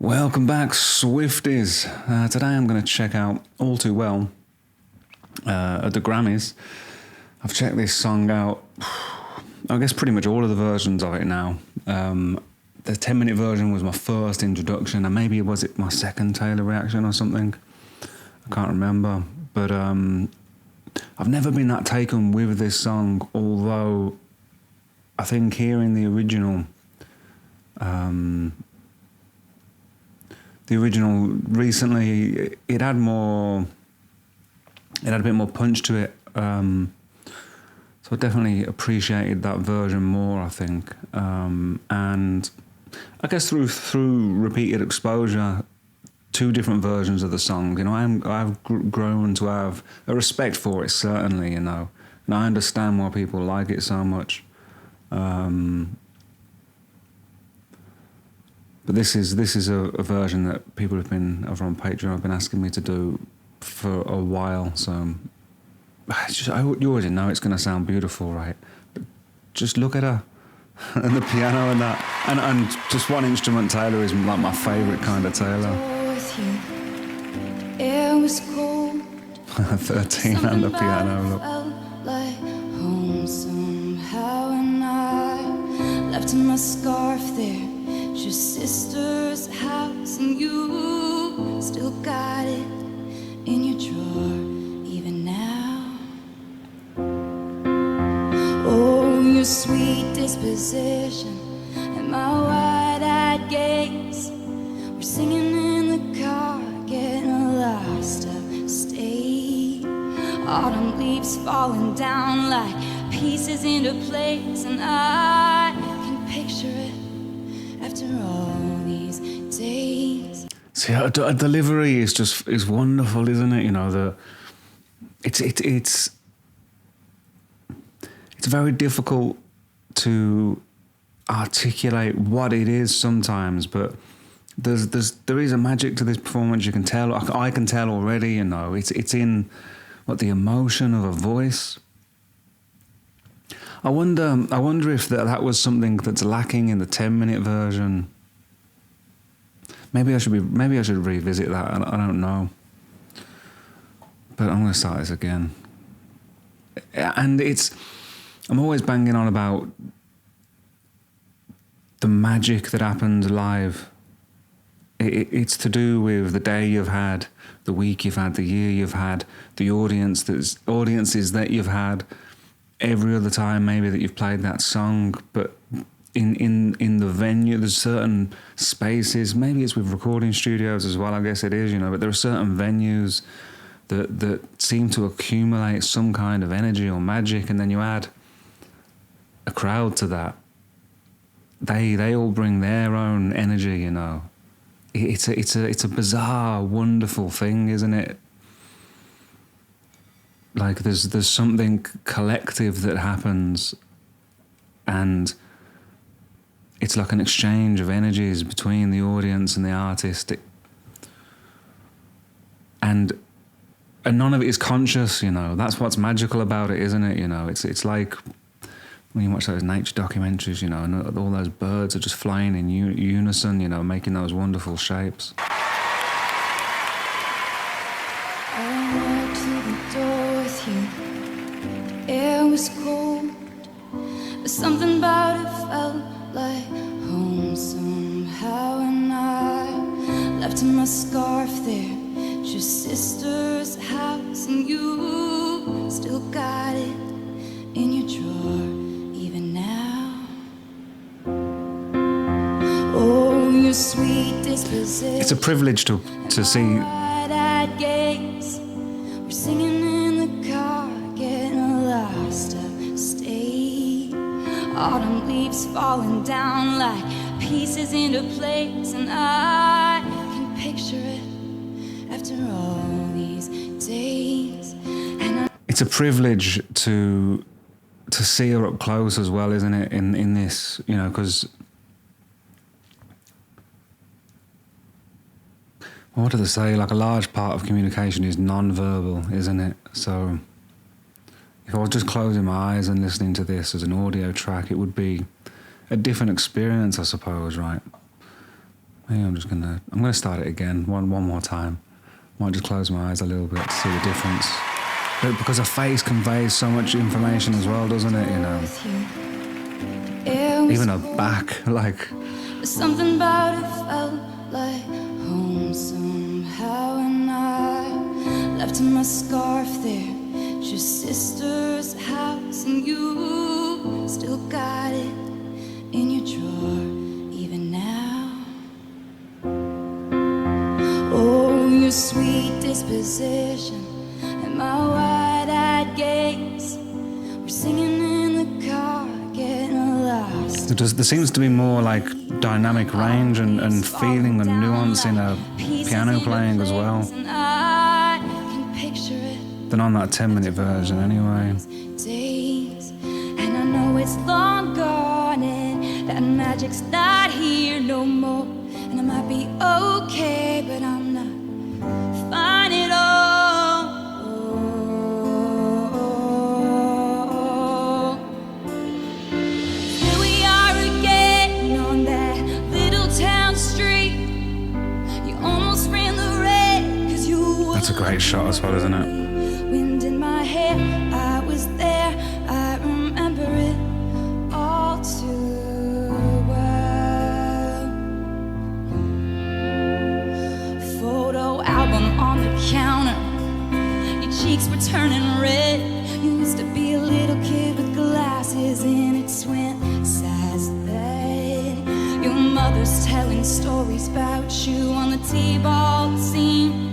Welcome back, Swifties. Today I'm going to check out All Too Well at the Grammys. I've checked this song out, I guess pretty much all of the versions of it now. The 10-minute version was my first introduction, and maybe was it my second Taylor reaction or something? I can't remember. But I've never been that taken with this song, although I think hearing the original recently, it had a bit more punch to it. So I definitely appreciated that version more, I think. And I guess through repeated exposure to different versions of the song, I've grown to have a respect for it, certainly, and I understand why people like it so much. But this is a version that people have been over on Patreon have been asking me to do for a while. So you already know it's going to sound beautiful, right? But just look at her and the piano and that, and just one instrument Taylor is like my favourite kind of Taylor. It was cold. 13 and the piano. Look. Like home somehow, and I left my scarf there. Your sister's house, and you still got it in your drawer even now. Oh, your sweet disposition and my wide-eyed gaze. We're singing in the car, getting lost upstate. Autumn leaves falling down like pieces into place, and I can picture it after all these days. See, a delivery is wonderful, isn't it? It's very difficult to articulate what it is sometimes, but there is a magic to this performance. You can tell. I can tell already. It's in the emotion of a voice. I wonder if that was something that's lacking in the 10-minute version. Maybe I should revisit that. I don't know. But I'm going to start this again. And I'm always banging on about the magic that happens live. It's to do with the day you've had, the week you've had, the year you've had, the audiences that you've had. Every other time maybe that you've played that song, but in the venue there's certain spaces, maybe it's with recording studios as well, I guess it is, but there are certain venues that seem to accumulate some kind of energy or magic, and then you add a crowd to that. They all bring their own energy, It's a bizarre, wonderful thing, isn't it? Like there's something collective that happens, and it's like an exchange of energies between the audience and the artist, and none of it is conscious. That's what's magical about it, isn't it? It's like when you watch those nature documentaries, and all those birds are just flying in unison, making those wonderful shapes. It was cold, but something about it felt like home somehow, and I left my scarf there at your sister's house, and you still got it in your drawer even now. Oh, your sweet disposition. It's a privilege to see. We're singing in the car, getting lost upstate. Autumn leaves falling down like pieces into place, and I can picture it after all these days. It's a privilege to see her up close as well, isn't it? In this, because what do they say? Like a large part of communication is non-verbal, isn't it? So if I was just closing my eyes and listening to this as an audio track, it would be a different experience, I suppose, right? Maybe I'm gonna start it again one more time. Might just close my eyes a little bit to see the difference. But because a face conveys so much information as well, doesn't it? You know, even a back, like. Something about it felt like home somehow, and I left my scarf there, your sister's house, and you still got it in your drawer even now. Oh, your sweet disposition and my wide-eyed gaze, we're singing in the car, getting lost. There seems to be more like dynamic range and feeling and nuance in a piano playing as well than on that 10-minute version anyway. And I know it's long gone and that magic's not here no more, and I might be okay, but I'm not fine at all. Here we are again on that little town street. You almost ran the red 'cause you. That's a great shot as well, isn't it? Wind in my hair, I was there, I remember it all too well. Photo album on the counter, your cheeks were turning red. You used to be a little kid with glasses in a twin-size bed. Your mother's telling stories about you on the T-ball team.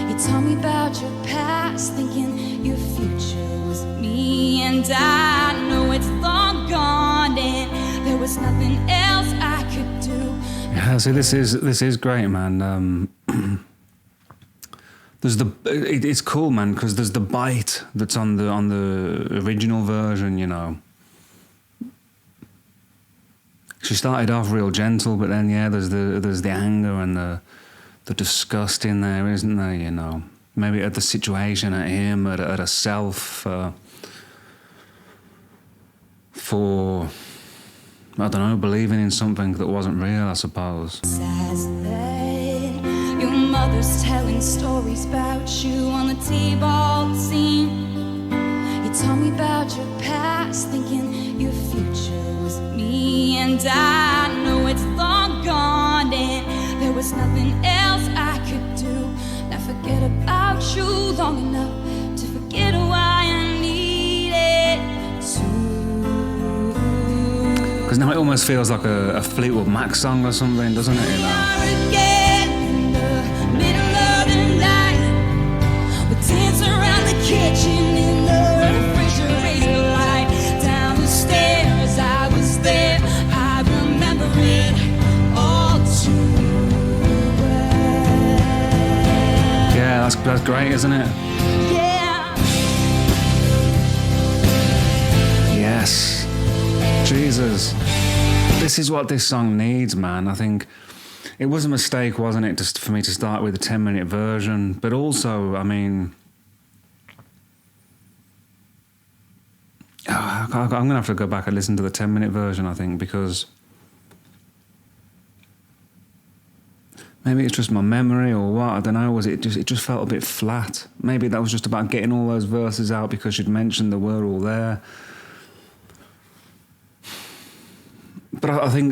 You told me about your past, thinking your future was me, and I know it's long gone and there was nothing else I could do. Yeah, see, this is great, man. It's cool, man, because there's the bite that's on the original version, you know. She started off real gentle, but then there's the anger and the disgust in there, isn't there? You know, maybe at the situation, at him, at herself, for I don't know, believing in something that wasn't real, I suppose. Your mother's telling stories about you on the T-ball team. You told me about your past, thinking your future was me, and I know it's long gone and there was nothing else I could do. Now forget about you long enough to forget why I needed to. Because now it almost feels like a Fleetwood Mac song or something, doesn't it? You know? Again in the middle of the night, we dance around the kitchen in the refrigerator light. Down the stairs, I was there, I remember it all too well. Yeah, that's great, isn't it? Yeah. Yes. Jesus. This is what this song needs, man. I think it was a mistake, wasn't it, just for me to start with a 10-minute version. But also, I mean, I'm going to have to go back and listen to the 10-minute version, I think, because maybe it's just my memory or what, I don't know. It just felt a bit flat. Maybe that was just about getting all those verses out because you'd mentioned they were all there. But I think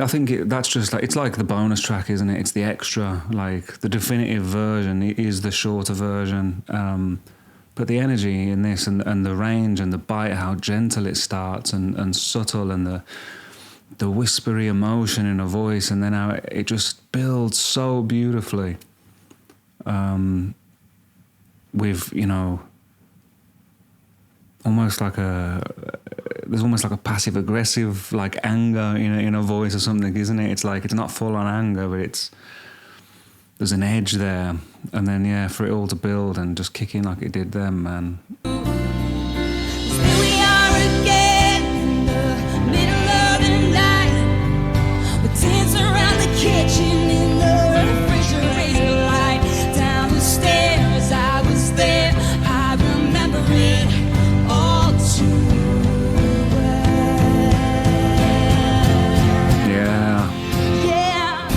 that's just like, it's like the bonus track, isn't it? It's the extra, like the definitive version is the shorter version. But the energy in this and the range and the bite, how gentle it starts and subtle, and the whispery emotion in a voice, and then how it just builds so beautifully. With, you know, there's almost like a passive aggressive, like anger in a voice or something, isn't it? It's like, it's not full on anger, but there's an edge there, and then for it all to build and just kick in like it did then, man. Here we are again in the middle of the night. We dance around the kitchen in the refrigerator light. Down the stairs, I was there, I remember it all too well. Yeah. Yeah.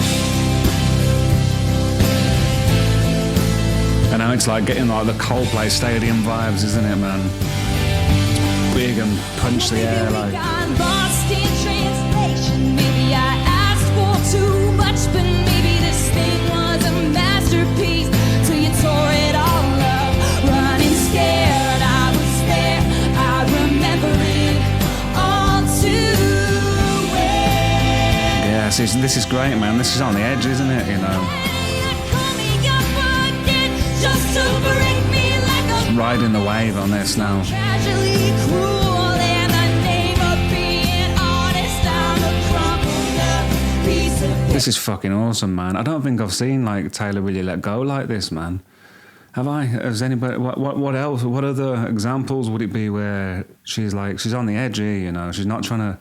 it's like getting like the Coldplay Stadium vibes, isn't it, man? It's big and punch the air like. Lost in translation. Maybe I asked for too much, but maybe this thing was a masterpiece. Till you tore it all up, running scared. I was there, I remember it all too well. Yeah, see, this is great, man. This is on the edge, isn't it? You know. Just to break me like a riding the wave on this now. tragically cruel in the name of being honest. I'm a crumpled up piece of This is fucking awesome, man. I don't think I've seen like Taylor really let go like this, man. Have I? Has anybody? What else? What other examples would it be where she's on the edge here? You know, she's not trying to.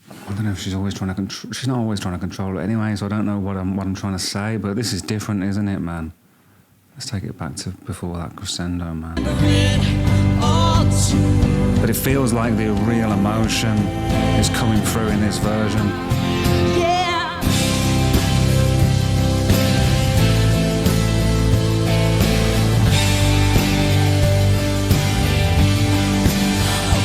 I don't know if she's always trying to control. She's not always trying to control it anyway. So I don't know what I'm trying to say. But this is different, isn't it, man? Let's take it back to before that crescendo, man. But it feels like the real emotion is coming through in this version. yeah.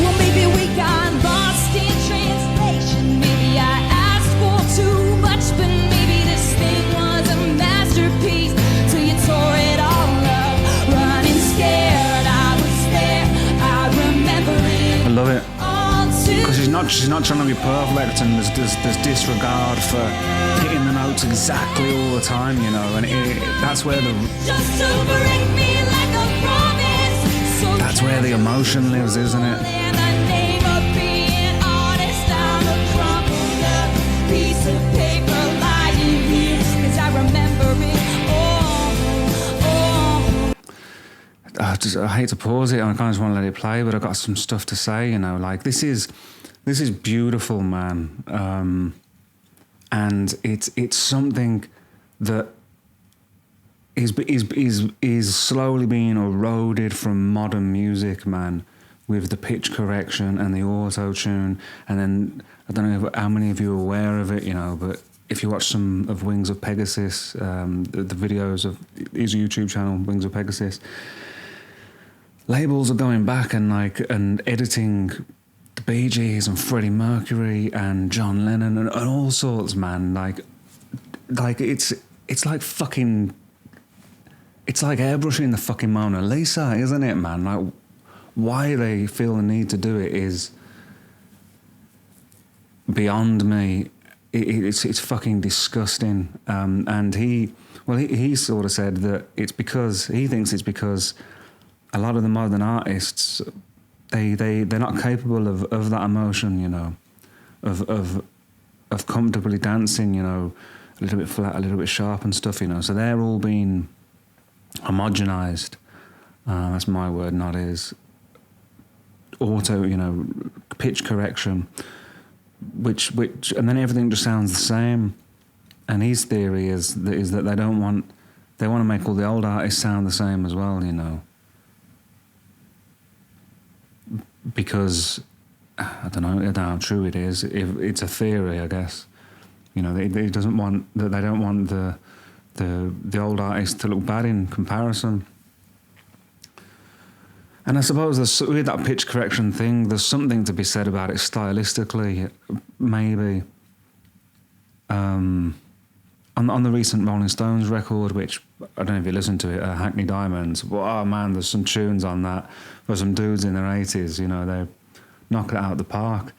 Well, maybe we got lost in translation. Maybe I asked for too much, but maybe this thing was a masterpiece. Till you tore it all up, running scared. I was there, I remember it I love it. all too Because she's not trying to be perfect, and there's disregard for hitting the notes exactly all the time, you know. And that's where just to break me like a promise. So that's where the emotion lives, isn't it? in the name of being honest, I'm a crumpled up piece of paper lying here. 'Cause I remember it all. I hate to pause it. I kind of just want to let it play, but I've got some stuff to say. You know, like this is beautiful, man, and it's something that is slowly being eroded from modern music, man, with the pitch correction and the auto tune. And then I don't know how many of you are aware of it, you know, but if you watch some of Wings of Pegasus, the videos of his YouTube channel, Wings of Pegasus. Labels are going back and editing the Bee Gees and Freddie Mercury and John Lennon and all sorts, man. Like it's like fucking, it's like airbrushing the fucking Mona Lisa, isn't it, man? Like why they feel the need to do it is beyond me. It's fucking disgusting. And he sort of said that he thinks it's because a lot of the modern artists, they're not capable of that emotion, you know, of comfortably dancing, you know, a little bit flat, a little bit sharp and stuff, you know. So they're all being homogenized. That's my word, not his. Auto, you know, pitch correction, which and then everything just sounds the same. And his theory is that they want to make all the old artists sound the same as well, you know. Because I don't know how true it is. If it's a theory, I guess. You know, they don't want the old artists to look bad in comparison. And I suppose with that pitch correction thing, there's something to be said about it stylistically, maybe. On the recent Rolling Stones record, which I don't know if you listened to it, Hackney Diamonds. Well, oh man, there's some tunes on that for some dudes in their 80s. You know, they knock it out of the park.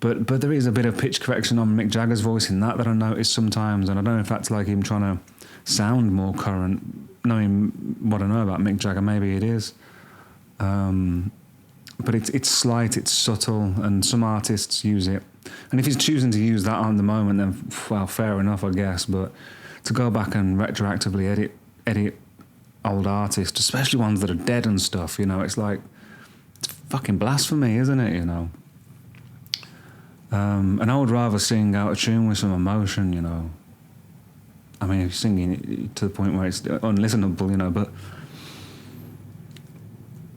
But there is a bit of pitch correction on Mick Jagger's voice in that I notice sometimes, and I don't know if that's like him trying to sound more current. Knowing what I know about Mick Jagger, maybe it is. But it's slight, it's subtle, and some artists use it. And if he's choosing to use that on the moment, then, well, fair enough, I guess. But to go back and retroactively edit old artists, especially ones that are dead and stuff, you know, it's fucking blasphemy, isn't it, you know? And I would rather sing out of tune with some emotion, you know. I mean, if you're singing it to the point where it's unlistenable, you know, but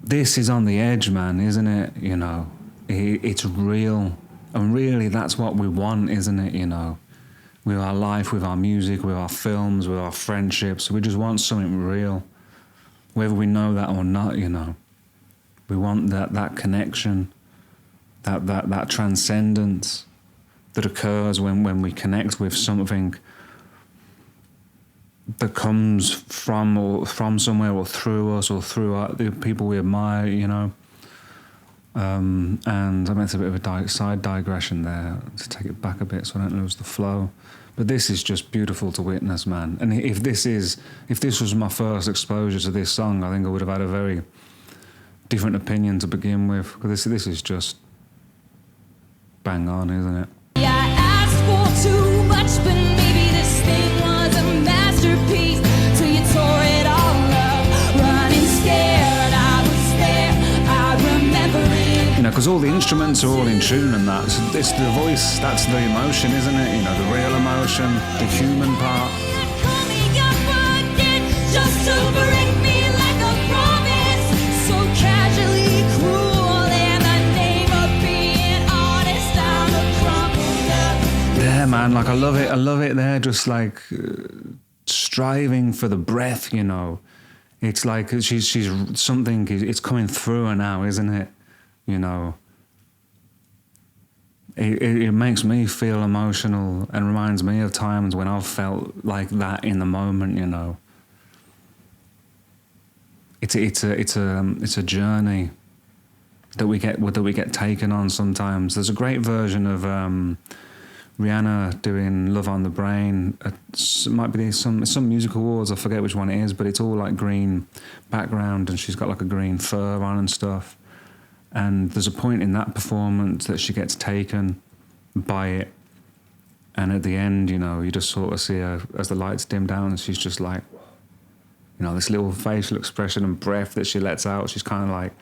this is on the edge, man, isn't it? You know, it's real. And really, that's what we want, isn't it? You know, with our life, with our music, with our films, with our friendships. We just want something real. whether we know that or not, you know. We want that connection, that transcendence that occurs when we connect with something that comes from somewhere or through us or through the people we admire, you know. And I mean, it's a bit of a side digression there to take it back a bit so I don't lose the flow. But this is just beautiful to witness, man. And if this was my first exposure to this song, I think I would have had a very different opinion to begin with. Because this is just bang on, isn't it? Yeah, I asked for too much, but maybe this thing was a masterpiece. Till you tore it all up, running scared. I was there, I remember it. You know, because all the instruments are all in tune and that. So it's the voice, that's the emotion, isn't it? You know, the real emotion, the human part. Coming up again, just to break me like a promise. So casually cruel, in the name of being honest, I'm a crumpled up. Yeah, man, like I love it there, just like striving for the breath, you know. It's like she's something, it's coming through her now, isn't it? You know, it makes me feel emotional and reminds me of times when I've felt like that in the moment, you know. It's a journey that we get taken on sometimes. There's a great version of Rihanna doing "Love on the Brain." It might be some music awards. I forget which one it is, but it's all like green background, and she's got like a green fur on and stuff. And there's a point in that performance that she gets taken by it, and at the end, you know, you just sort of see her as the lights dim down, and she's just like, you know, this little facial expression and breath that she lets out. She's kind of like,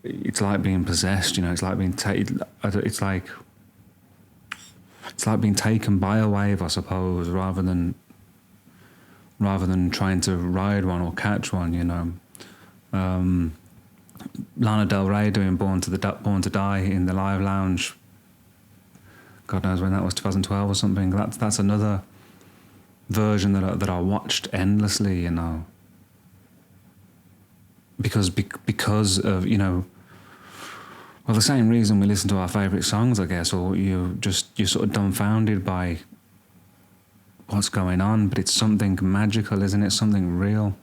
it's like being possessed, you know. It's like being it's like being taken by a wave, I suppose, rather than trying to ride one or catch one, you know. Lana Del Rey doing Born to Die in the Live Lounge. God knows when that was, 2012 or something. That's another version that I watched endlessly, you know. Because of, you know, well, the same reason we listen to our favourite songs, I guess, or you're sort of dumbfounded by what's going on, but it's something magical, isn't it? Something real.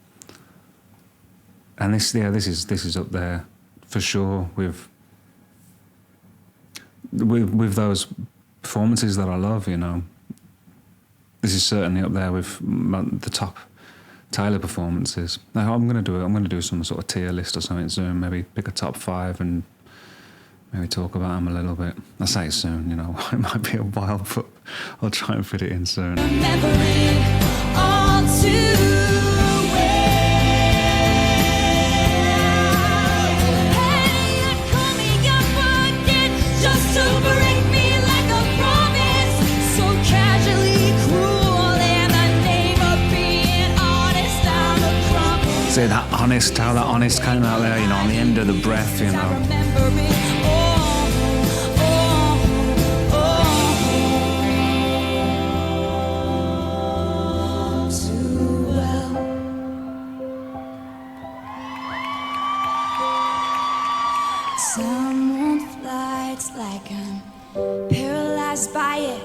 And this is up there for sure with those performances that I love, you know. This is certainly up there with the top Taylor performances. Now, I'm going to do some sort of tier list or something soon. Maybe pick a top 5 and maybe talk about them a little bit. I say soon, you know. It might be a while, but I'll try and fit it in soon. Remember it all too. Say that honest, how that honest came out there, you know, on the end of the breath, you know. Too well. Someone flies like I'm paralyzed by it.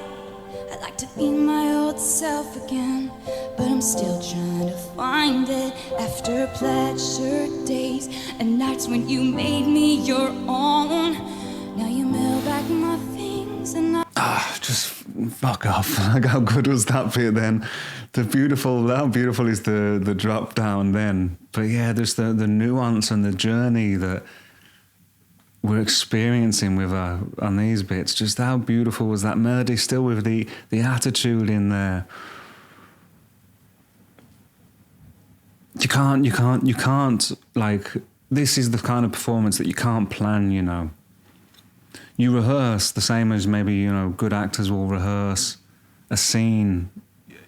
I'd like to be my old self again, but I'm still trying to find it. After pleasure days and nights when you made me your own, now you mail back my things and I just fuck off. Like, how good was that bit then? How beautiful is the drop down then. But yeah, there's the nuance and the journey that we're experiencing with her on these bits. Just how beautiful was that melody, still with the attitude in there. You can't, like, this is the kind of performance that you can't plan, you know. You rehearse the same as maybe, you know, good actors will rehearse a scene.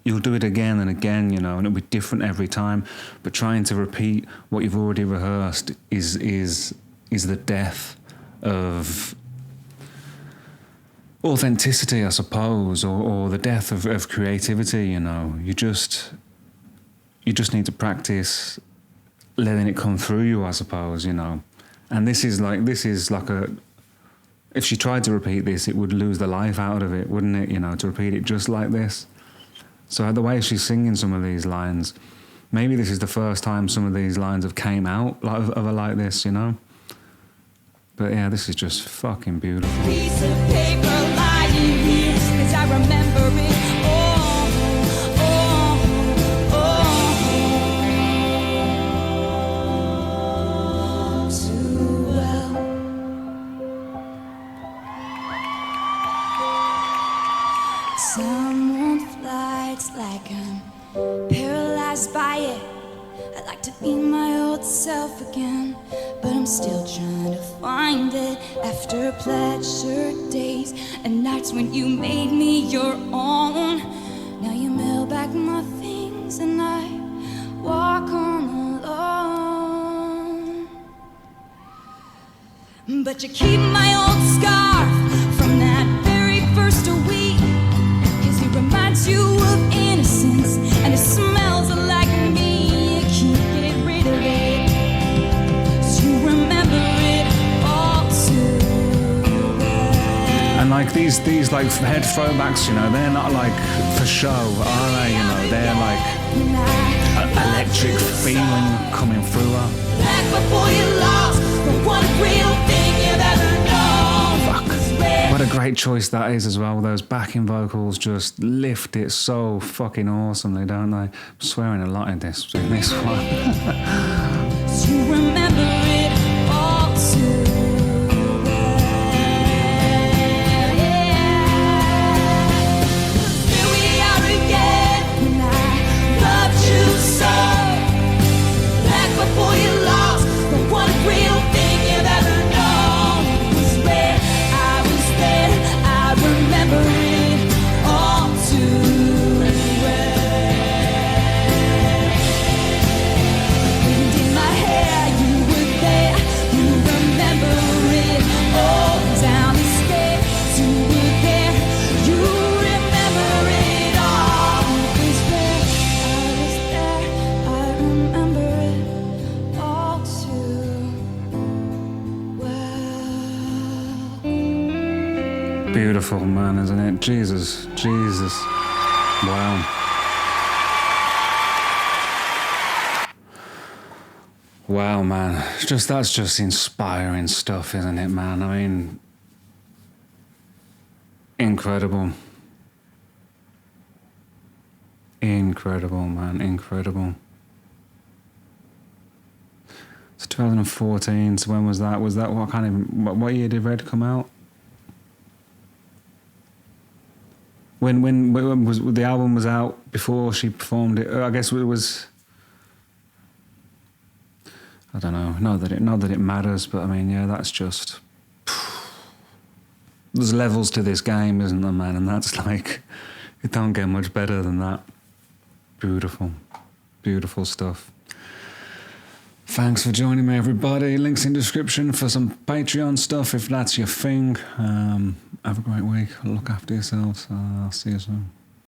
You'll do it again and again, you know, and it'll be different every time. But trying to repeat what you've already rehearsed is the death of authenticity, I suppose, or the death of creativity, you know. You just need to practice letting it come through you, I suppose, you know. And this is like a, if she tried to repeat this, it would lose the life out of it, wouldn't it, you know, to repeat it just like this. So the way she's singing some of these lines, maybe this is the first time some of these lines have came out of her like this, you know. But yeah, this is just fucking beautiful. Piece of paper lying here, 'cause I remember it all, too well. Someone flights like I'm paralyzed by it. I'd like to be my old self again, but I'm still trying to find it after pleasure days and nights when you made me your own. Now you mail back my things and I walk on alone. But you keep my old scarf from that very first week, 'cause it reminds you of innocence and it smells like me. You can't get rid of it, so you remember it all too well. And like these like head throwbacks, you know, they're not like for show, are they? You know, they're like an electric feeling coming through her. Back before you lost the one real thing you've ever known. Fuck. What a great choice that is as well. Those backing vocals just lift it so fucking awesomely, don't they? I'm swearing a lot in this one. So you remember it all too well. Yeah. 'Cause here we are again, and I loved you so. Back before you lost the one real thing you've ever known. Was where I was there, I remember it all too well. When you did my hair, you were there, you remember it all. Down the stairs, you were there, you remember it all. Because where I was there, I remember it all too well. Beautiful, man, isn't it? Jesus. Wow. Wow, man. That's just inspiring stuff, isn't it, man? I mean, incredible. Incredible, man. Incredible. So 2014, so when was that? Was that what year did Red come out? When was the album was out before she performed it? I guess it was. I don't know. Not that it matters, but I mean, yeah, that's just. There's levels to this game, isn't there, man? And that's like, it don't get much better than that. Beautiful, beautiful stuff. Thanks for joining me, everybody. Links in description for some Patreon stuff if that's your thing. Have a great week. Look after yourselves. I'll see you soon.